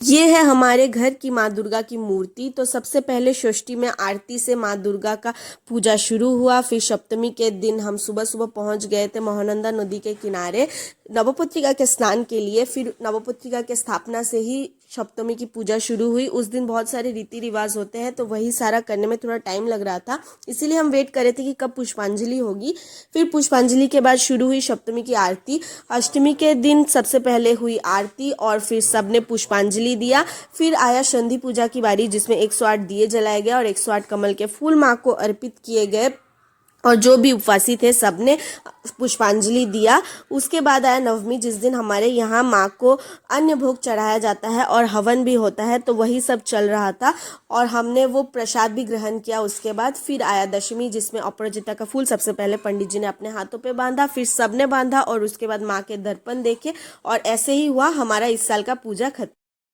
ये है हमारे घर की माँ दुर्गा की मूर्ति। तो सबसे पहले षष्ठी में आरती से माँ दुर्गा का पूजा शुरू हुआ। फिर सप्तमी के दिन हम सुबह सुबह पहुंच गए थे महानंदा नदी के किनारे नवपत्रिका के स्नान के लिए। फिर नवपत्रिका के स्थापना से ही सप्तमी की पूजा शुरू हुई। उस दिन बहुत सारे रीति रिवाज होते हैं, तो वही सारा करने में थोड़ा टाइम लग रहा था, इसीलिए हम वेट कर रहे थे कि कब पुष्पांजलि होगी। फिर पुष्पांजलि के बाद शुरू हुई सप्तमी की आरती। अष्टमी के दिन सबसे पहले हुई आरती और फिर सबने पुष्पांजलि दिया। फिर आया संधि पूजा की बारी, जिसमें 108 दिए जलाए गए और 108 कमल के फूल माँ को अर्पित किए गए और जो भी उपवासी थे सबने पुष्पांजलि दिया। उसके बाद आया नवमी, जिस दिन हमारे यहाँ माँ को अन्य भोग चढ़ाया जाता है और हवन भी होता है, तो वही सब चल रहा था और हमने वो प्रसाद भी ग्रहण किया। उसके बाद फिर आया दशमी, जिसमें अपराजिता का फूल सबसे पहले पंडित जी ने अपने हाथों पे बांधा, फिर सबने बांधा और उसके बाद माँ के दर्पण देखे और ऐसे ही हुआ हमारा इस साल का पूजा खत्म।